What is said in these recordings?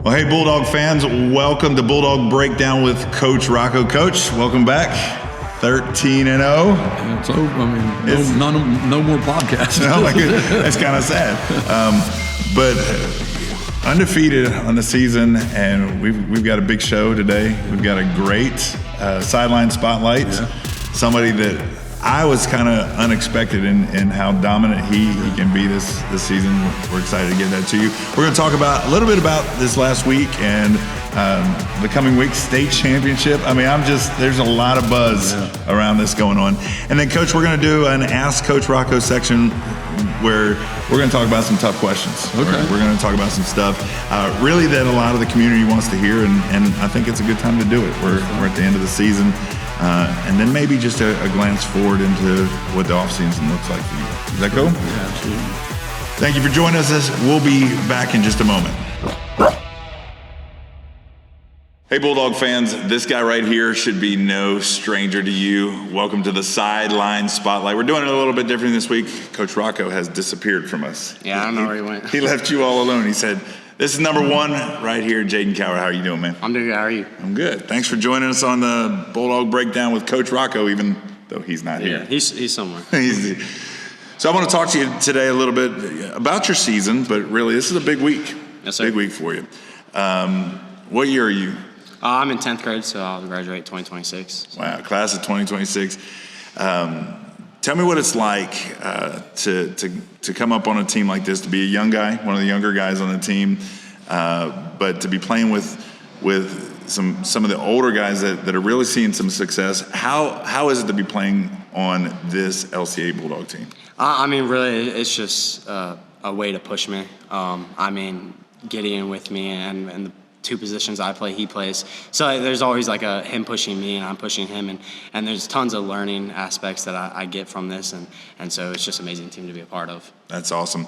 Well, hey, Bulldog fans, welcome to Bulldog Breakdown with Coach Rocco. Coach, welcome back. 13-0. Yeah, it's over. I mean, no more podcasts. Oh my goodness, that's kind of sad. But undefeated on the season, and we've got a big show today. We've got a great Sideline Spotlight. Yeah. Somebody that I was kind of unexpected in how dominant he can be this season. We're excited to get that to you. We're going to talk about a little bit about this last week and the coming week, state championship. I mean, there's a lot of buzz around this going on. And then, Coach, we're going to do an Ask Coach Rocco section where we're going to talk about some tough questions. Okay. We're going to talk about some stuff really that a lot of the community wants to hear, and I think it's a good time to do it. We're at the end of the season. And then maybe just a glance forward into what the offseason looks like for you. Does that go? Yeah, absolutely. Thank you for joining us. We'll be back in just a moment. Hey, Bulldog fans, this guy right here should be no stranger to you. Welcome to the Sideline Spotlight. We're doing it a little bit different this week. Coach Rocco has disappeared from us. Yeah, I don't know where he went. He left you all alone. He said, this is number one right here, Jaden Coward. How are you doing, man? I'm doing good. How are you? I'm good. Thanks for joining us on the Bulldog Breakdown with Coach Rocco, even though he's not here. Yeah, he's somewhere. So I want to talk to you today a little bit about your season, but really this is a big week. Yes, sir. Big week for you. What year are you? I'm in 10th grade, so I'll graduate 2026. Wow, class of 2026. Tell me what it's like to come up on a team like this, to be a young guy, one of the younger guys on the team, but to be playing with some of the older guys that are really seeing some success. How is it to be playing on this LCA Bulldog team? I mean, really, it's just a way to push me. I mean, Gideon with me and the two positions I play, he plays. So there's always like him pushing me and I'm pushing him, and there's tons of learning aspects that I get from this, and so it's just an amazing team to be a part of. That's awesome. In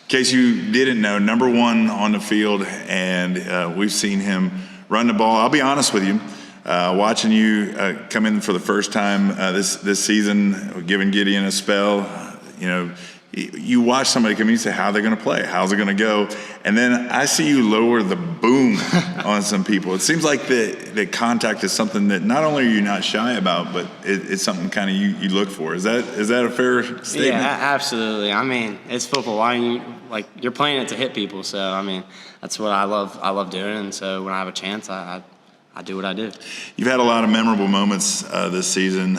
case you didn't know, number one on the field, and we've seen him run the ball. I'll be honest with you, watching you come in for the first time this season, giving Gideon a spell, you watch somebody come in and say, how they're going to play, how's it going to go? And then I see you lower the boom on some people. It seems like the contact is something that not only are you not shy about, but it's something kind of you look for. Is that a fair statement? Yeah, absolutely. I mean, it's football. You're playing it to hit people. So, I mean, that's what I love doing. And so when I have a chance, I do what I do. You've had a lot of memorable moments this season.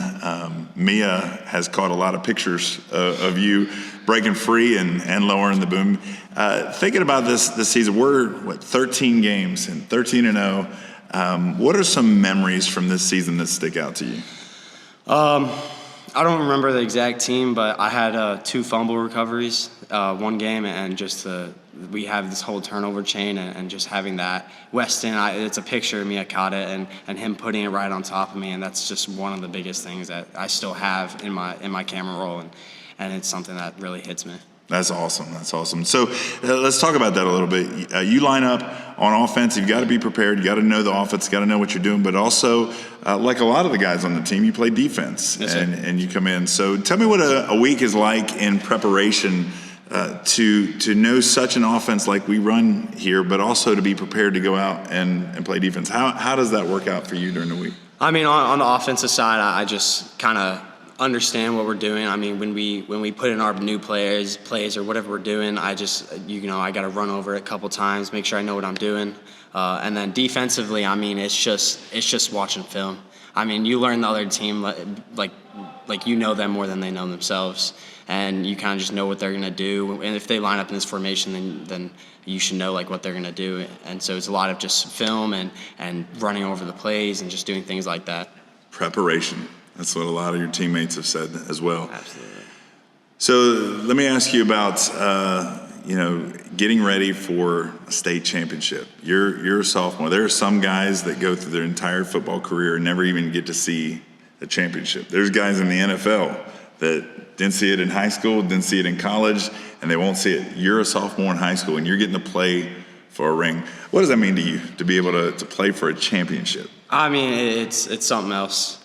Mia has caught a lot of pictures of you breaking free and lowering the boom. Thinking about this season, we're 13 games and 13-0. What are some memories from this season that stick out to you? I don't remember the exact team, but I had 2 fumble recoveries one game, and just we have this whole turnover chain, and just having that. Weston, it's a picture of me. I caught it, and him putting it right on top of me, and that's just one of the biggest things that I still have in my camera roll, and it's something that really hits me. That's awesome. That's awesome. So let's talk about that a little bit. You line up on offense. You've got to be prepared. You got to know the offense. You got to know what you're doing. But also, like a lot of the guys on the team, you play defense, yes, and you come in. So tell me what a week is like in preparation to know such an offense like we run here, but also to be prepared to go out and play defense. How does that work out for you during the week? I mean, on the offensive side, I just kind of understand what we're doing. I mean, when we put in our new plays or whatever we're doing, I just I got to run over it a couple times, make sure I know what I'm doing, and then defensively, I mean, it's just watching film. I mean, you learn the other team like you know them more than they know themselves, and you kind of just know what they're gonna do. And if they line up in this formation, then you should know like what they're gonna do. And so it's a lot of just film and running over the plays and just doing things like that. Preparation. That's what a lot of your teammates have said as well. Absolutely. So let me ask you about, getting ready for a state championship. You're a sophomore. There are some guys that go through their entire football career and never even get to see a championship. There's guys in the NFL that didn't see it in high school, didn't see it in college, and they won't see it. You're a sophomore in high school, and you're getting to play for a ring. What does that mean to you, to be able to play for a championship? I mean, it's something else.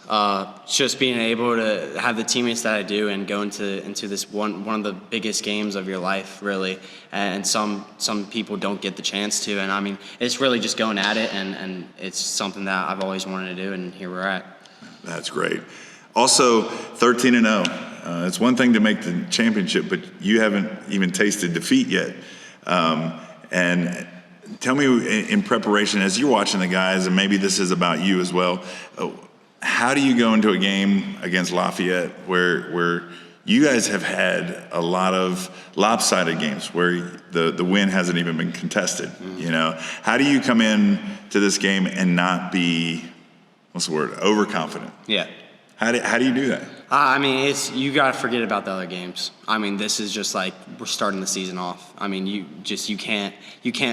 Just being able to have the teammates that I do and go into this one of the biggest games of your life, really. And some people don't get the chance to. And I mean, it's really just going at it, and it's something that I've always wanted to do, and here we're at. That's great. Also, 13-0. It's one thing to make the championship, but you haven't even tasted defeat yet. And tell me, in preparation, as you're watching the guys, and maybe this is about you as well, how do you go into a game against Lafayette where you guys have had a lot of lopsided games where the win hasn't even been contested? You know, how do you come in to this game and not be, what's the word, overconfident? Yeah. How do you do that? I mean, you got to forget about the other games. I mean, this is just like we're starting the season off. I mean, you can't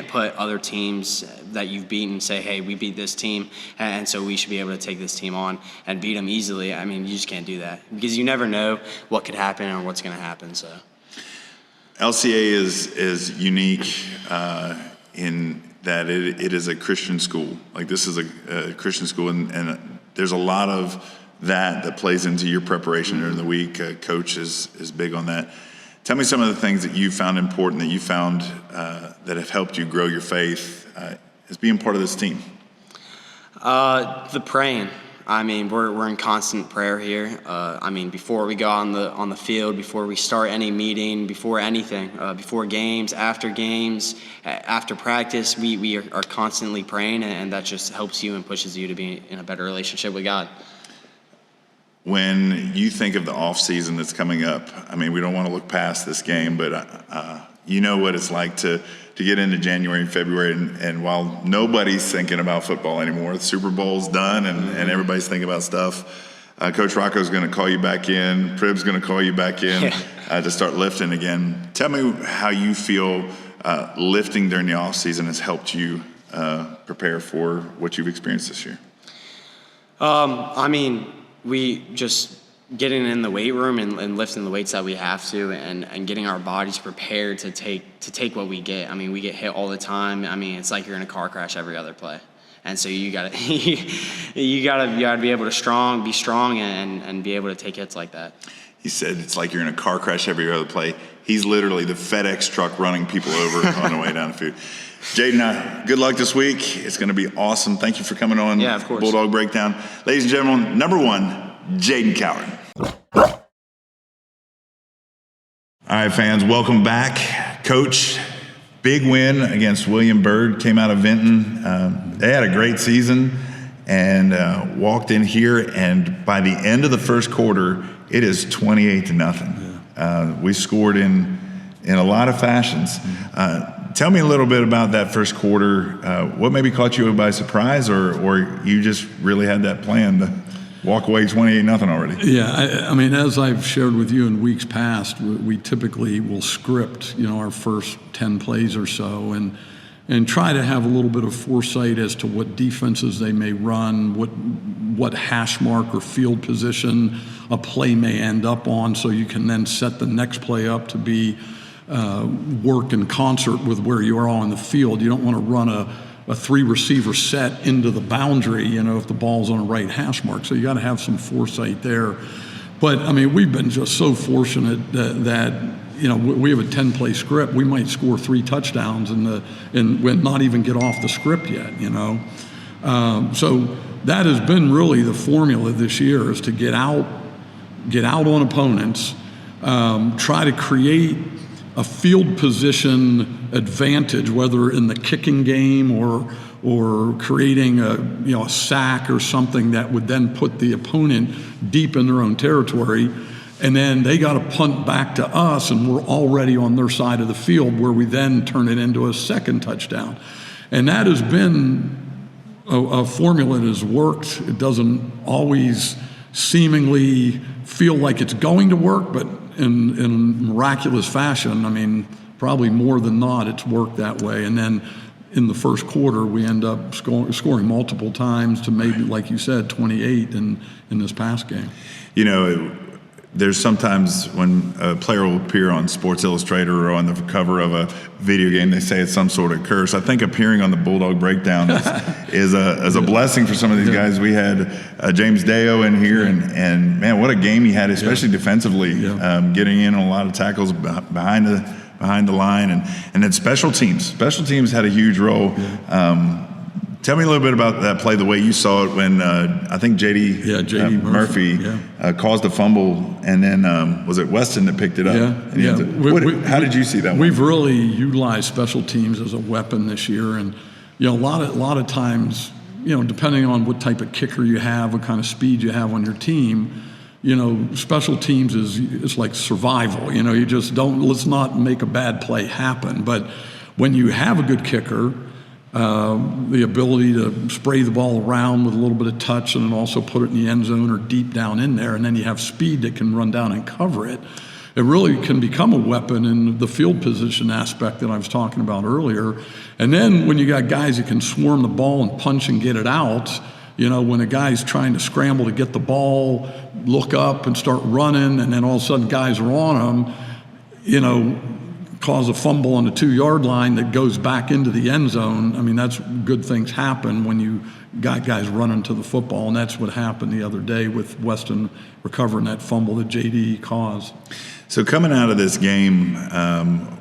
put other teams that you've beaten and say, hey, we beat this team, and so we should be able to take this team on and beat them easily. I mean, you just can't do that because you never know what could happen or what's going to happen. So, LCA is unique in that it is a Christian school. Like, this is a Christian school, and there's a lot of that plays into your preparation during the week. Coach is big on that. Tell me some of the things that you found important, that you found that have helped you grow your faith as being part of this team. The praying. I mean, we're in constant prayer here. I mean, before we go on the field, before we start any meeting, before anything, before games, after practice, we are constantly praying, and that just helps you and pushes you to be in a better relationship with God. When you think of the off season that's coming up, I mean, we don't want to look past this game, but you know what it's like to get into January and February, and while nobody's thinking about football anymore, the Super Bowl's done, and everybody's thinking about stuff. Coach Rocco's going to call you back in. Prib's going to call you back in to start lifting again. Tell me how you feel lifting during the off season has helped you prepare for what you've experienced this year. I mean, we just getting in the weight room and lifting the weights that we have to, and getting our bodies prepared to take what we get. I mean, we get hit all the time. I mean, it's like you're in a car crash every other play, and so you gotta you gotta be able to be strong and be able to take hits like that. He said it's like you're in a car crash every other play. He's literally the FedEx truck running people over on the way down the field. Jayden, good luck this week. It's going to be awesome. Thank you for coming on. Yeah, of course. Bulldog Breakdown. Ladies and gentlemen, number 1, Jaden Coward. All right, fans, welcome back. Coach, big win against William Byrd, came out of Vinton. They had a great season and walked in here, and by the end of the first quarter, it is 28-0. Yeah. We scored in a lot of fashions. Tell me a little bit about that first quarter. What maybe caught you by surprise, or you just really had that plan to walk away 28-0 already? Yeah, I mean, as I've shared with you in weeks past, we typically will script, our first 10 plays or so, and try to have a little bit of foresight as to what defenses they may run, what hash mark or field position a play may end up on, so you can then set the next play up to be work in concert with where you are on the field. You don't want to run a 3-receiver set into the boundary, if the ball's on a right hash mark. So you got to have some foresight there. But, I mean, we've been just so fortunate that we have a 10-play script. We might score 3 touchdowns and not even get off the script yet, So that has been really the formula this year, is to get out on opponents, try to create a field position advantage, whether in the kicking game or creating a sack or something that would then put the opponent deep in their own territory, and then they got to punt back to us, and we're already on their side of the field, where we then turn it into a second touchdown. And that has been a formula that has worked. It doesn't always seemingly feel like it's going to work, but in miraculous fashion, I mean, probably more than not, it's worked that way. And then in the first quarter, we end up scoring multiple times to maybe, like you said, 28 in this past game. there's sometimes when a player will appear on Sports Illustrated or on the cover of a video game, they say it's some sort of curse. I think appearing on the Bulldog Breakdown is a blessing for some of these guys. We had James Deo in here, and man, what a game he had, especially defensively, getting in on a lot of tackles behind the line, and then special teams. Special teams had a huge role. Tell me a little bit about that play, the way you saw it when I think J.D. Murphy caused a fumble, and then was it Weston that picked it up? How did you see that one? We've really utilized special teams as a weapon this year, and a lot of times, depending on what type of kicker you have, what kind of speed you have on your team, special teams it's like survival. You just let's not make a bad play happen. But when you have a good kicker, the ability to spray the ball around with a little bit of touch and then also put it in the end zone or deep down in there, and then you have speed that can run down and cover it. It really can become a weapon in the field position aspect that I was talking about earlier. And then when you got guys that can swarm the ball and punch and get it out, when a guy's trying to scramble to get the ball, look up and start running, and then all of a sudden guys are on him, cause a fumble on the 2-yard line that goes back into the end zone. I mean, that's good things happen when you got guys running to the football, and that's what happened the other day with Weston recovering that fumble that JD caused. So coming out of this game,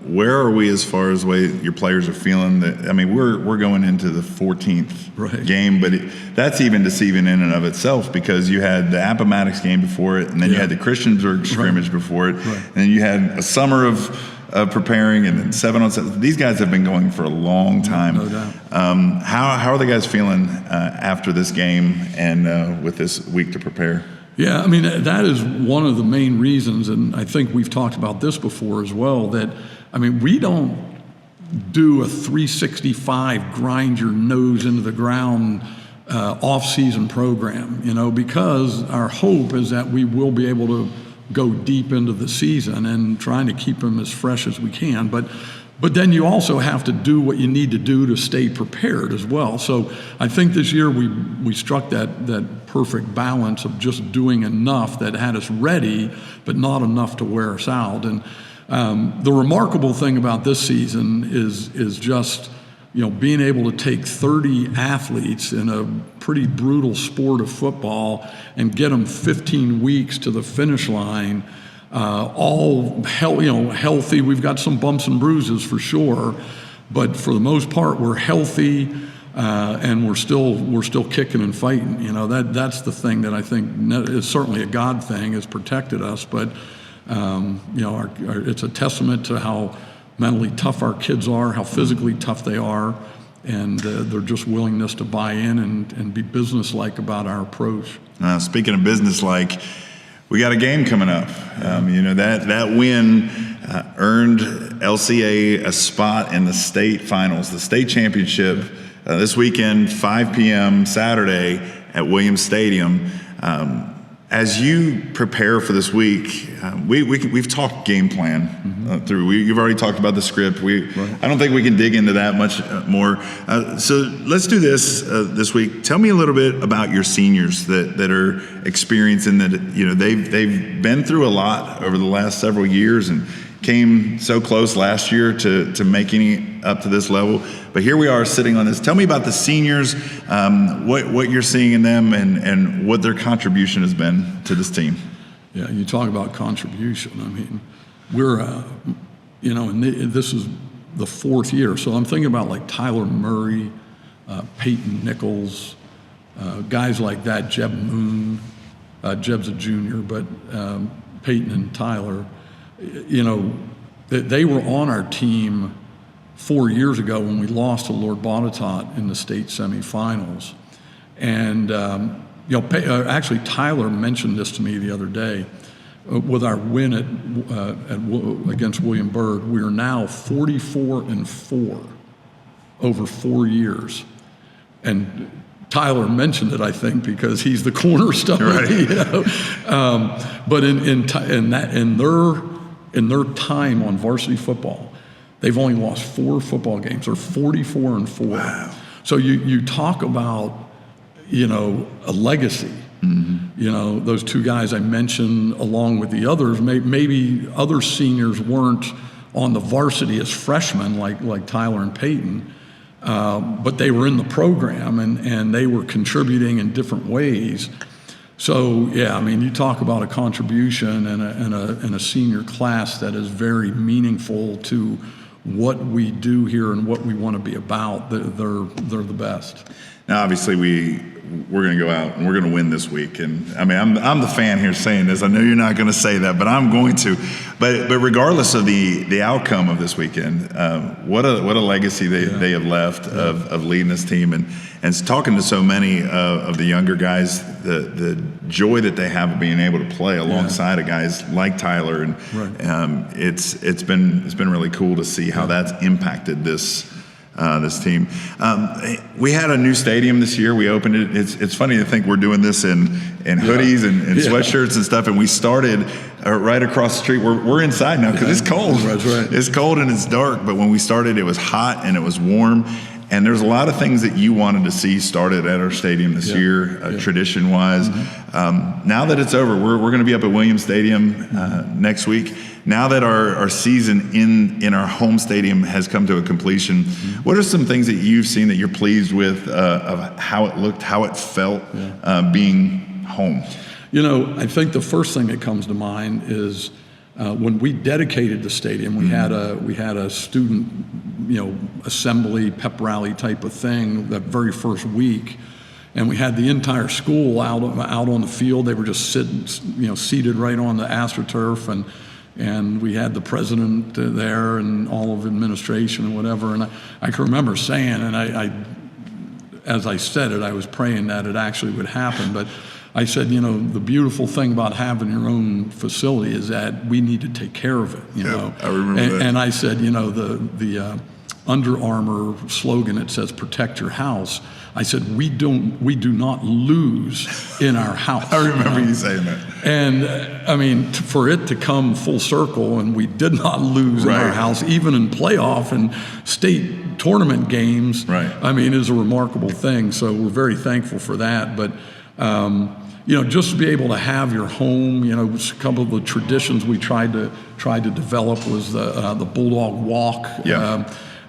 where are we as far as the way your players are feeling? I mean, we're going into the 14th game, but that's even deceiving in and of itself, because you had the Appomattox game before it, and then you had the Christiansburg scrimmage before it, and then you had a summer of preparing, and then 7-on-7. These guys have been going for a long time. No doubt. How are the guys feeling after this game and with this week to prepare? Yeah, I mean, that is one of the main reasons, and I think we've talked about this before as well, that, I mean, we don't do a 365 grind your nose into the ground off-season program, because our hope is that we will be able to go deep into the season and trying to keep them as fresh as we can. But then you also have to do what you need to do to stay prepared as well. So I think this year we struck that perfect balance of just doing enough that had us ready, but not enough to wear us out. And the remarkable thing about this season is just, being able to take 30 athletes in a pretty brutal sport of football and get them 15 weeks to the finish line, all healthy. We've got some bumps and bruises for sure, but for the most part, we're healthy, and we're still kicking and fighting. That's the thing that I think is certainly a God thing, has protected us. But it's a testament to how mentally tough our kids are, how physically tough they are, and their just willingness to buy in and be businesslike about our approach. Speaking of businesslike, we got a game coming up. That win earned LCA a spot in the state finals, the state championship, this weekend, 5 p.m. Saturday at Williams Stadium. As you prepare for this week, we've talked game plan through. You've already talked about the script. I don't think we can dig into that much more. So let's do this week. Tell me a little bit about your seniors that are experiencing that. They've been through a lot over the last several years and came so close last year to making it up to this level. But here we are sitting on this. Tell me about the seniors, what you're seeing in them, and what their contribution has been to this team. Yeah, you talk about contribution. I mean, we're, and this is the 4th year. So I'm thinking about like Tyler Murray, Peyton Nichols, guys like that, Jeb Moon. Jeb's a junior, but Peyton and Tyler, they were on our team 4 years ago when we lost to Lord Botetourt in the state semifinals. And, actually Tyler mentioned this to me the other day. With our win against William Byrd, we are now 44-4 over 4 years. And Tyler mentioned it, I think, because he's the cornerstone. Right. But in their time on varsity football, they've only lost 4 football games. They're 44-4. Wow. So you talk about, a legacy. You know, those two guys I mentioned, along with the others, maybe other seniors weren't on the varsity as freshmen, like Tyler and Peyton, but they were in the program and they were contributing in different ways. So yeah, I mean, you talk about a contribution and a senior class that is very meaningful to what we do here and what we want to be about. They're the best. Now, obviously, we're going to go out and we're going to win this week. And I mean, I'm the fan here saying this. I know you're not going to say that, but I'm going to. But regardless of the outcome of this weekend, what a legacy they have left of leading this team and talking to so many of the younger guys, the joy that they have of being able to play alongside of guys like Tyler, and it's been really cool to see how that's impacted this team. We had a new stadium this year. We opened it. It's funny to think we're doing this in hoodies and sweatshirts and stuff. And we started right across the street. We're inside now because it's cold. That's right. It's cold and it's dark. But when we started, it was hot and it was warm. And there's a lot of things that you wanted to see started at our stadium this year, tradition-wise. Now that it's over, we're going to be up at Williams Stadium next week. Now that our season in our home stadium has come to a completion, what are some things that you've seen that you're pleased with of how it looked, how it felt being home? You know, I think the first thing that comes to mind is when we dedicated the stadium, we had a student, assembly, pep rally type of thing that very first week, and we had the entire school out on the field. They were just seated right on the AstroTurf, and we had the president there and all of administration and whatever. And I can remember saying, and I as I said it, I was praying that it actually would happen, but I said, the beautiful thing about having your own facility is that we need to take care of it, know. I remember that. And I said, the Under Armour slogan, it says protect your house. I said, we do not lose in our house. I remember you saying that. And I mean, for it to come full circle, and we did not lose in our house, even in playoff and state tournament games, I mean, is a remarkable thing. So we're very thankful for that. But just to be able to have your home, a couple of the traditions we tried to develop was the Bulldog walk,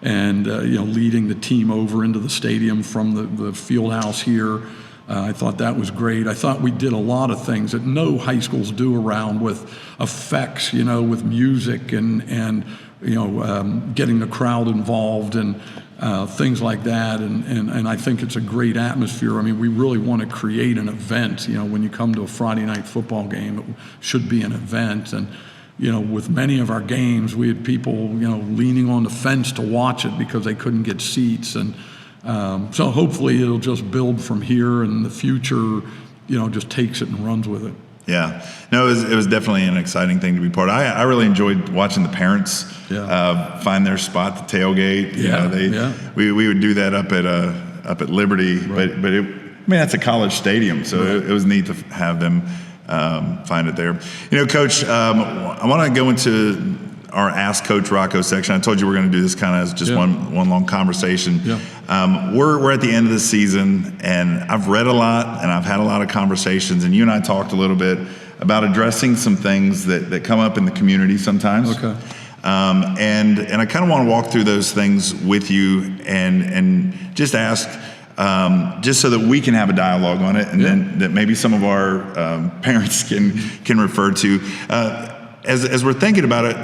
and leading the team over into the stadium from the field house here. I thought that was great. I thought we did a lot of things that no high schools do around with effects, with music and getting the crowd involved and things like that, and I think it's a great atmosphere. I mean, we really want to create an event. When you come to a Friday night football game, it should be an event. And with many of our games, we had people leaning on the fence to watch it because they couldn't get seats. And so hopefully it'll just build from here, and the future just takes it and runs with it. Yeah, no, it was definitely an exciting thing to be part of. I really enjoyed watching the parents find their spot to tailgate. We would do that up at Liberty, but that's a college stadium, so it was neat to have them find it there. Coach, I want to go into our Ask Coach Rocco section. I told you we're going to do this kind of as just one long conversation. We're at the end of the season, and I've read a lot, and I've had a lot of conversations, and you and I talked a little bit about addressing some things that come up in the community sometimes. Okay. And I kind of want to walk through those things with you and just ask, just so that we can have a dialogue on it, and then that maybe some of our parents can refer to. As we're thinking about it,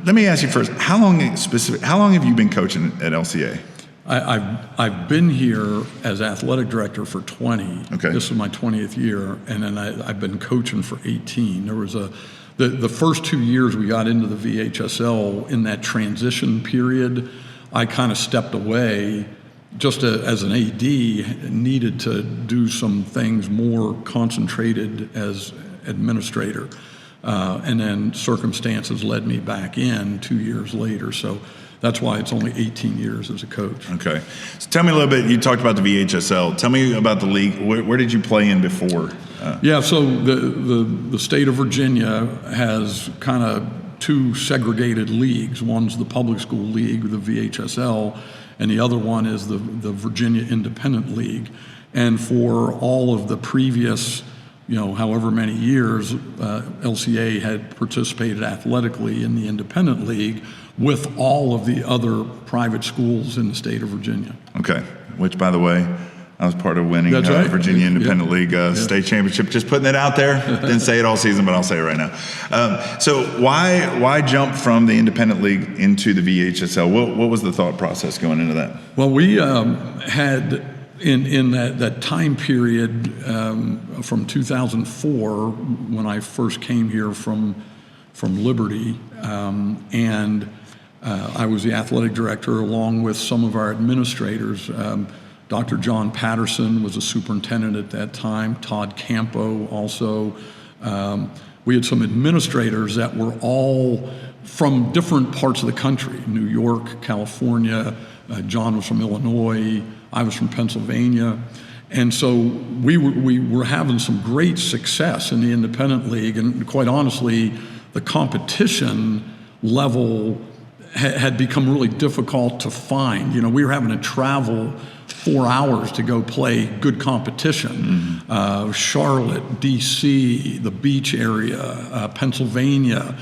let me ask you first, how long have you been coaching at LCA? I've been here as athletic director for 20. Okay. This is my 20th year, and then I've been coaching for 18. There was the first 2 years we got into the VHSL. In that transition period, I kind of stepped away just as an AD, needed to do some things more concentrated as administrator. And then circumstances led me back in 2 years later. So that's why it's only 18 years as a coach. Okay. So tell me a little bit, you talked about the VHSL. Tell me about the league. Where did you play in before? So the state of Virginia has kind of two segregated leagues. One's the public school league, the VHSL, and the other one is the Virginia Independent League. And for all of the previous, however many years, LCA had participated athletically in the independent league with all of the other private schools in the state of Virginia. Okay, which, by the way, I was part of winning That's right. Virginia Independent League state championship. Just putting it out there. Didn't say it all season, but I'll say it right now. So why jump from the independent league into the VHSL? What was the thought process going into that? Well, we had in that time period from 2004 when I first came here from Liberty, and I was the athletic director along with some of our administrators. Dr. John Patterson was a superintendent at that time, Todd Campo also. We had some administrators that were all from different parts of the country, New York, California, John was from Illinois, I was from Pennsylvania. And so we were having some great success in the independent league, and quite honestly, the competition level had become really difficult to find. We were having to travel 4 hours to go play good competition. Charlotte, D.C., the beach area, Pennsylvania.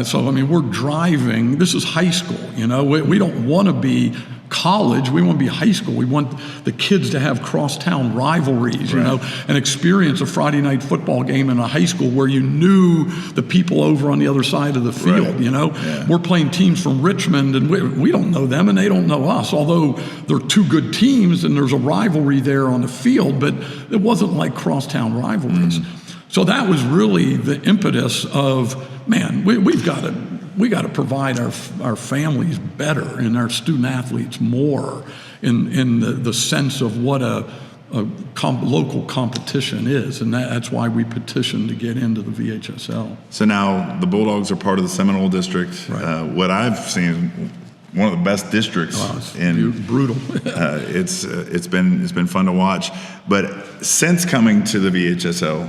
So, we're driving. This is high school, We don't want to be college. We want to be high school. We want the kids to have crosstown rivalries, and experience a Friday night football game in a high school where you knew the people over on the other side of the field, Yeah. We're playing teams from Richmond, and we don't know them, and they don't know us, although they're two good teams, and there's a rivalry there on the field, but it wasn't like crosstown rivalries. So that was really the impetus of, man, we've got to provide our families better and our student athletes more in the sense of what a local competition is, and that's why we petitioned to get into the VHSL. So now the Bulldogs are part of the Seminole District. Right. What I've seen, one of the best districts. Brutal. It's been fun to watch. But since coming to the VHSL,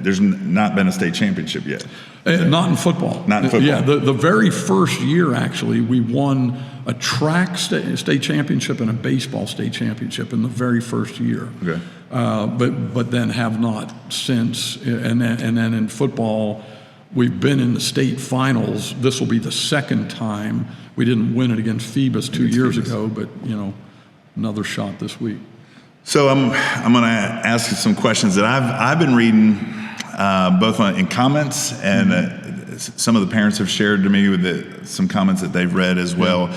there's not been a state championship yet. Not in football. Not in football. Yeah, the very first year, actually, we won a track state championship and a baseball state championship in the very first year. Okay. But then have not since. And then in football, we've been in the state finals. This will be the second time. We didn't win it against Phoebus 2 years ago, but another shot this week. So I'm going to ask you some questions that I've been reading. Both in comments and some of the parents have shared to me with some comments that they've read as well.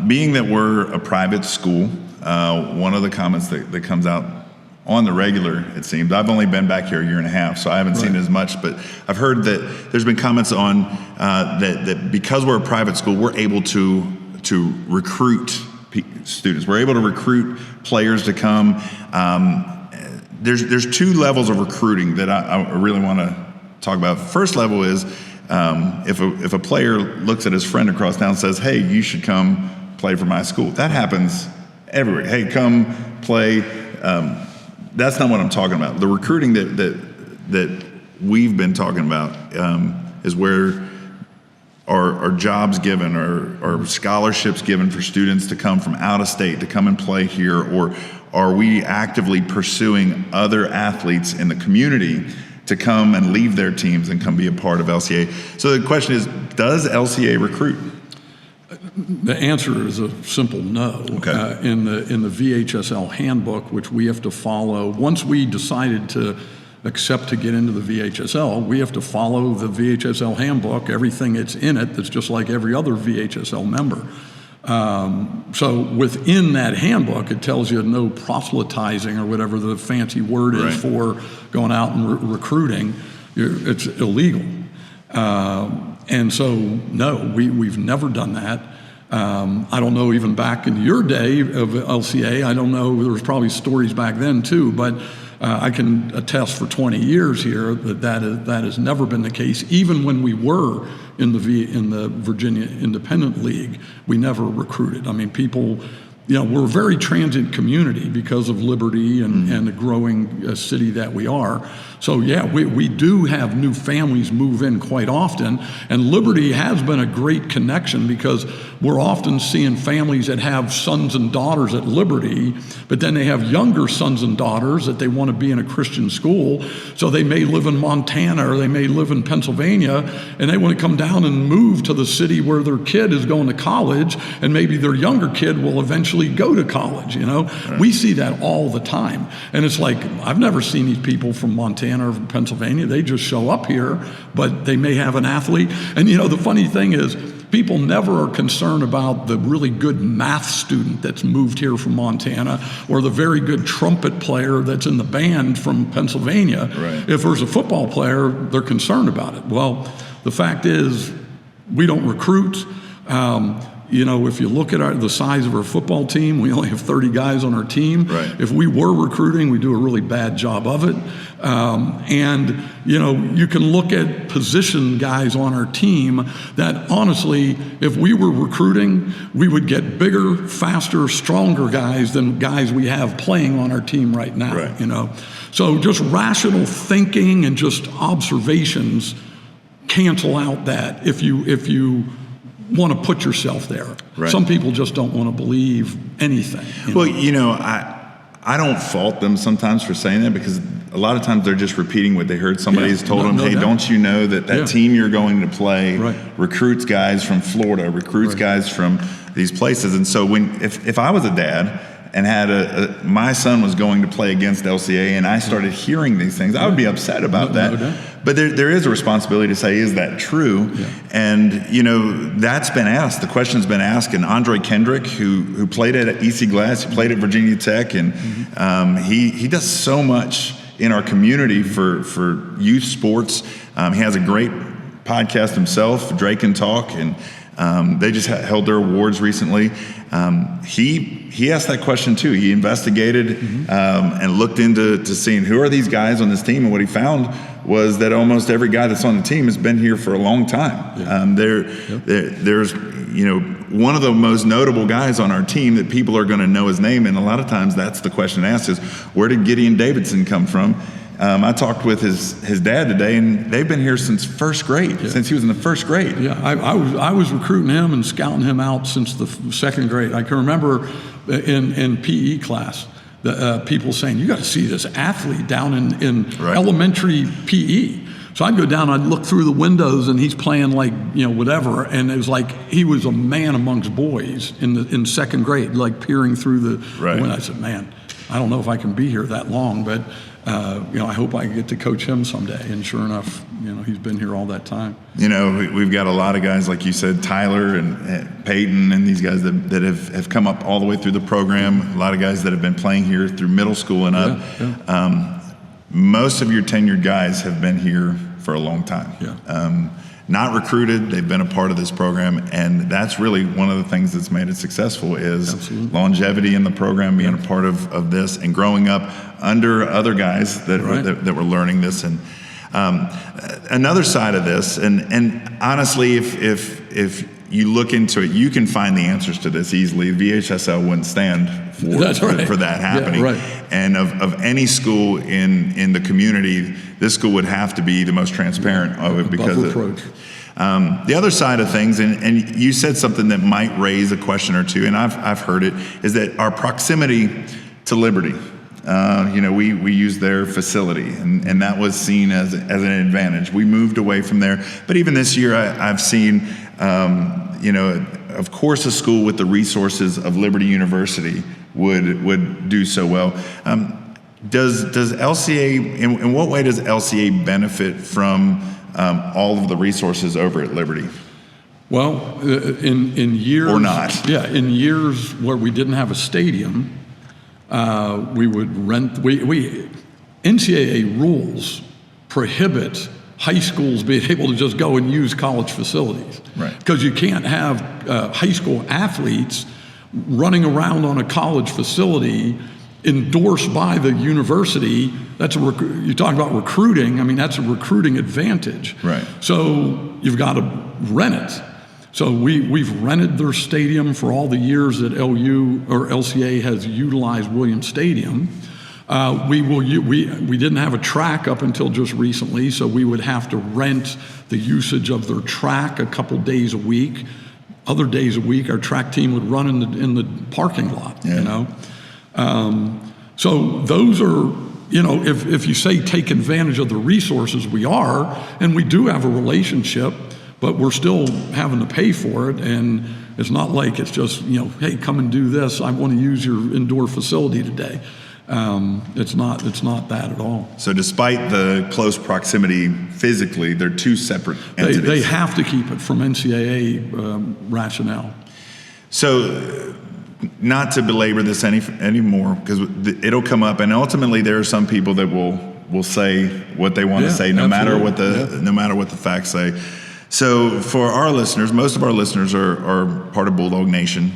Being that we're a private school, one of the comments that comes out on the regular, it seems, I've only been back here a year and a half, so I haven't seen it as much, but I've heard that there's been comments on that because we're a private school, we're able to recruit students. We're able to recruit players to come. There's two levels of recruiting that I really want to talk about. First level is if a player looks at his friend across town and says, "Hey, you should come play for my school." That happens everywhere. Hey, come play. That's not what I'm talking about. The recruiting that we've been talking about is where are jobs given or scholarships given for students to come from out of state to come and play here, or are we actively pursuing other athletes in the community to come and leave their teams and come be a part of LCA? So the question is, does LCA recruit? The answer is a simple no. Okay. In the VHSL handbook, which we have to follow, once we decided to accept to get into the VHSL, we have to follow the VHSL handbook, everything that's in it, that's just like every other VHSL member. So within that handbook, it tells you no proselytizing or whatever the fancy word is for going out and recruiting. It's illegal. And so, no, we've never done that. I don't know, even back in your day of LCA, I don't know, there was probably stories back then too, but I can attest for 20 years here that has never been the case. Even when we were in the Virginia Independent League, we never recruited. I mean, people, we're a very transient community because of Liberty and the growing city that we are. So yeah, we do have new families move in quite often, and Liberty has been a great connection because we're often seeing families that have sons and daughters at Liberty, but then they have younger sons and daughters that they want to be in a Christian school. So they may live in Montana or they may live in Pennsylvania, and they want to come down and move to the city where their kid is going to college, and maybe their younger kid will eventually go to college. Right. We see that all the time, and it's like, I've never seen these people from Montana or from Pennsylvania. They just show up here, but they may have an athlete. And the funny thing is, people never are concerned about the really good math student that's moved here from Montana or the very good trumpet player that's in the band from Pennsylvania. Right. If there's a football player, they're concerned about it. Well, the fact is, we don't recruit. If you look at the size of our football team, we only have 30 guys on our team. Right. If we were recruiting, we do a really bad job of it. You can look at position guys on our team that honestly, if we were recruiting, we would get bigger, faster, stronger guys than guys we have playing on our team right now. Right. So just rational thinking and just observations cancel out that if you want to put yourself there. Right. Some people just don't want to believe anything. I don't fault them sometimes for saying that, because a lot of times they're just repeating what they heard somebody has told them. Hey, don't you know that team you're going to play recruits guys from Florida, recruits guys from these places. And so if I was a dad and had my son was going to play against LCA and I started hearing these things, I would be upset about that. But there is a responsibility to say, is that true? Yeah. And that's been asked. The question's been asked. And Andre Kendrick, who played at EC Glass, who played at Virginia Tech, and he does so much in our community for youth sports. He has a great podcast himself, Drake and Talk, and they just held their awards recently. He asked that question too. He investigated and looked into seeing who are these guys on this team, and what he found was that almost every guy that's on the team has been here for a long time. There's one of the most notable guys on our team that people are going to know his name, and a lot of times that's the question asked is, where did Gideon Davidson come from? I talked with his dad today, and they've been here since first grade, since he was in the first grade. Yeah, I was recruiting him and scouting him out since the second grade. I can remember in PE class, the people saying, you got to see this athlete down in elementary PE. So I'd go down, I'd look through the windows, and he's playing whatever, and it was like he was a man amongst boys in second grade, like peering through the window. I said, man, I don't know if I can be here that long, but I hope I get to coach him someday. And sure enough, he's been here all that time. We've got a lot of guys, like you said, Tyler and Peyton, and these guys that have come up all the way through the program. A lot of guys that have been playing here through middle school and up. Most of your tenured guys have been here for a long time. Not recruited, they've been a part of this program, and that's really one of the things that's made it successful is longevity in the program, being a part of this, and growing up under other guys that were learning this. And another side of this, and honestly, if you look into it, you can find the answers to this easily. VHSL wouldn't stand for that happening. And of any school in the community, this school would have to be the most transparent of it, because the other side of things, and you said something that might raise a question or two, and I've heard it, is that our proximity to Liberty. We use their facility, and that was seen as an advantage. We moved away from there, but even this year, I've seen, of course, a school with the resources of Liberty University would do so well. Does LCA, in what way does LCA benefit from all of the resources over at Liberty? Well, in years, or not? Yeah, in years where we didn't have a stadium, we would rent. NCAA rules prohibit high schools being able to just go and use college facilities, because you can't have high school athletes running around on a college facility endorsed by the university. You talk about recruiting. I mean, that's a recruiting advantage. Right. So you've got to rent it. So we've rented their stadium for all the years that LU or LCA has utilized Williams Stadium. We didn't have a track up until just recently, so we would have to rent the usage of their track a couple days a week. Other days a week, our track team would run in the parking lot. Yeah. You know, so those are, you know, if you say take advantage of the resources, we are, and we do have a relationship, but we're still having to pay for it, and it's not like it's just, you know, hey, come and do this. I want to use your indoor facility today. It's not that at all. So despite the close proximity physically, they're two separate entities. They have to keep it from NCAA rationale. So not to belabor this anymore, because it'll come up, and ultimately there are some people that will say what they want to say, no matter what the facts say. So for our listeners, most of our listeners are part of Bulldog Nation.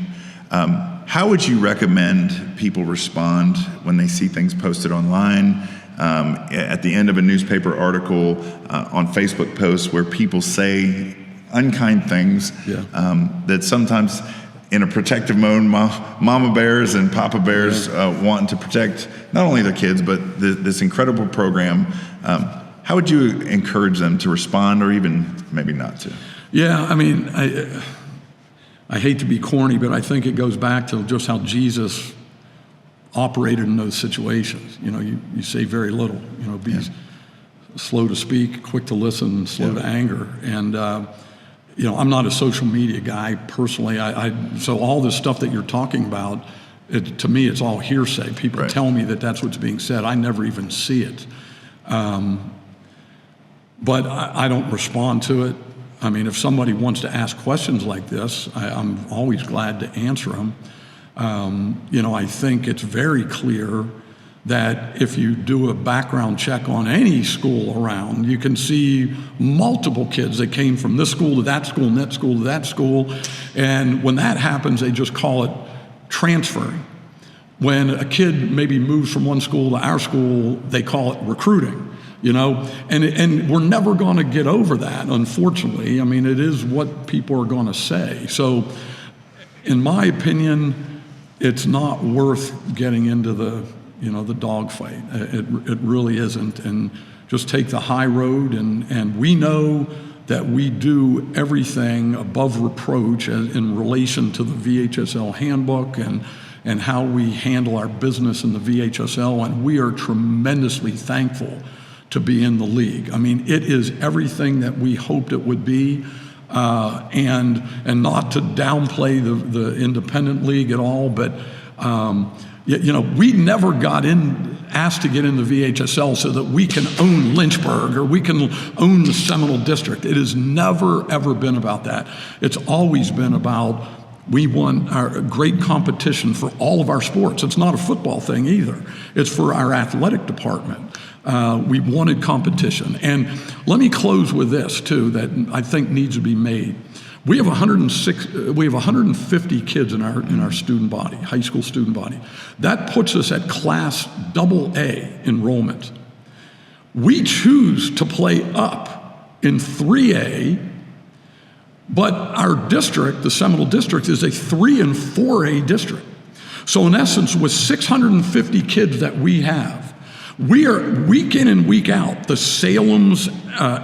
How would you recommend people respond when they see things posted online, at the end of a newspaper article, on Facebook posts where people say unkind things that sometimes in a protective mode, mama bears and papa bears wanting to protect not only their kids, but this incredible program. How would you encourage them to respond, or even maybe not to? Yeah, I mean, I hate to be corny, but I think it goes back to just how Jesus operated in those situations. You know, you say very little. You know, be slow to speak, quick to listen, slow to anger. And, you know, I'm not a social media guy personally. So all this stuff that you're talking about, to me, it's all hearsay. People tell me that that's what's being said. I never even see it. But I don't respond to it. I mean, if somebody wants to ask questions like this, I'm always glad to answer them. You know, I think it's very clear that if you do a background check on any school around, you can see multiple kids that came from this school to that school and that school to that school. And when that happens, they just call it transferring. When a kid maybe moves from one school to our school, they call it recruiting. You know, and we're never going to get over that, unfortunately. I mean, it is what people are going to say. So, in my opinion, it's not worth getting into the dogfight. It really isn't. And just take the high road. And we know that we do everything above reproach in relation to the VHSL handbook and how we handle our business in the VHSL. And we are tremendously thankful to be in the league. I mean, it is everything that we hoped it would be, and not to downplay the independent league at all, but you know, we never got asked to get in the VHSL so that we can own Lynchburg or we can own the Seminole District. It has never, ever been about that. It's always been about we want our great competition for all of our sports. It's not a football thing either. It's for our athletic department. We wanted competition. And let me close with this too, that I think needs to be made. We have 150 kids in our student body, high school student body. That puts us at class AA enrollment. We choose to play up in 3A, but our district, the Seminole District, is a 3 and 4A district. So in essence, with 650 kids that we have, we are week in and week out, the Salems,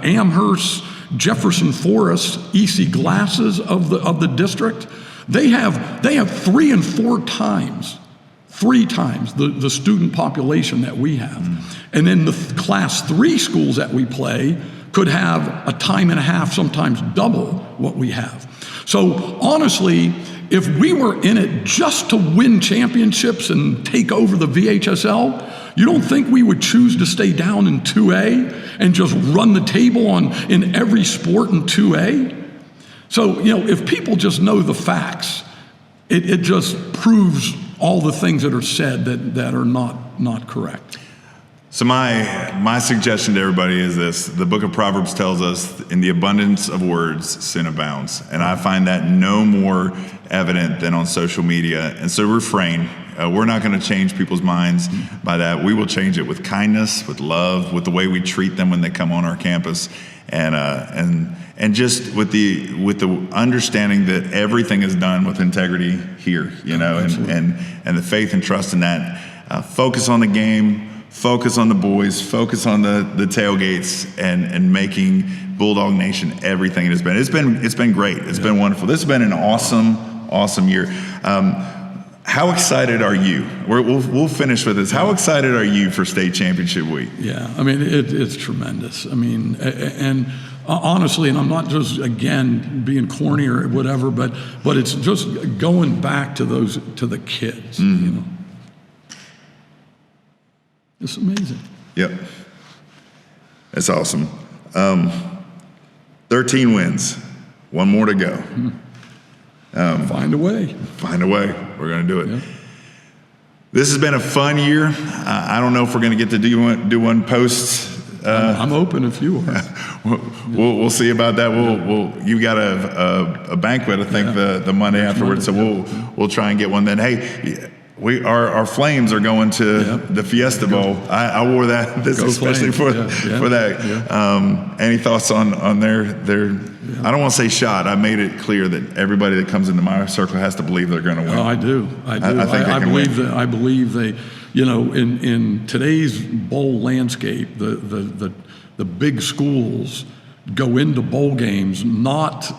Amherst, Jefferson Forest, EC Glasses of the district, they have 3 and 4 times the student population that we have. And then the class 3 schools that we play could have a time and a half, sometimes double what we have. So honestly, if we were in it just to win championships and take over the VHSL, you don't think we would choose to stay down in 2A and just run the table in every sport in 2A? So, you know, if people just know the facts, it just proves all the things that are said that are not correct. So my suggestion to everybody is this. The book of Proverbs tells us, in the abundance of words, sin abounds. And I find that no more evident than on social media. And so refrain. We're not going to change people's minds by that. We will change it with kindness, with love, with the way we treat them when they come on our campus. and just with the understanding that everything is done with integrity here, you know, and the faith and trust in that. Focus on the game, focus on the boys, focus on the tailgates, and making Bulldog Nation everything it has been. It's been great. It's been wonderful. This has been an awesome year. How excited are you? We'll finish with this. How excited are you for state championship week? Yeah, I mean, it's tremendous. I mean, and honestly, and I'm not just, again, being corny or whatever, but it's just going back to the kids, you know. It's amazing. Yep. That's awesome. 13 wins. One more to go. Find a way. Find a way. We're going to do it. Yeah. This has been a fun year. I don't know if we're going to get to do one post. I'm open if you are. We'll see about that. You got a banquet, I think, the Monday afterwards. So we'll try and get one then. Hey, our Flames are going to the Fiesta Bowl. I wore that especially for that. Yeah. Any thoughts on their? I don't want to say shot. I made it clear that everybody that comes into my circle has to believe they're going to win. Oh, I do. I believe they. You know, in today's bowl landscape, the big schools go into bowl games not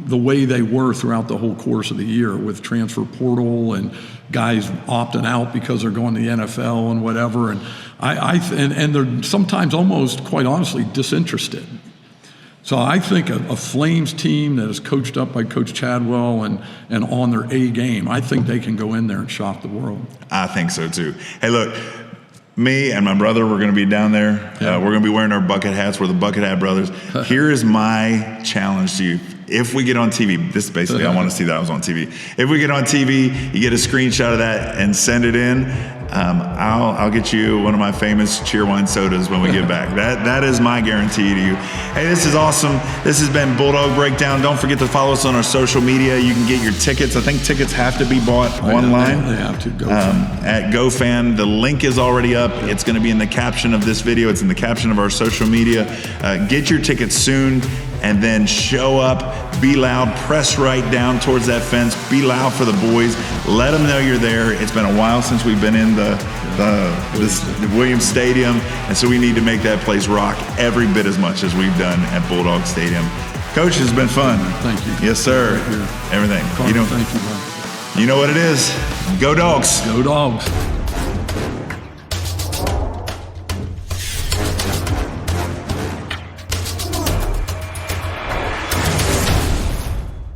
the way they were throughout the whole course of the year with transfer portal and guys opting out because they're going to the NFL and whatever. And and they're sometimes almost, quite honestly, disinterested. So I think a Flames team that is coached up by Coach Chadwell and on their A game, I think they can go in there and shock the world. I think so too. Hey, look, me and my brother, we're going to be down there. We're going to be wearing our bucket hats. We're the Bucket Hat Brothers. Here is my challenge to you. If we get on TV, this basically, I want to see that I was on TV. If we get on TV, you get a screenshot of that and send it in. I'll get you one of my famous Cheerwine sodas when we get back. That is my guarantee to you. Hey, this is awesome. This has been Bulldog Breakdown. Don't forget to follow us on our social media. You can get your tickets. I think tickets have to be bought online. They have to. At GoFan. The link is already up. It's going to be in the caption of this video. It's in the caption of our social media. Get your tickets soon. And then show up, be loud, press right down towards that fence, be loud for the boys, let them know you're there. It's been a while since we've been in the Williams Stadium, and so we need to make that place rock every bit as much as we've done at Bulldog Stadium. Coach, it's been fun. Thank you. Yes, sir. Everything. Carter, thank you, man. You know what it is. Go Dogs. Go Dogs.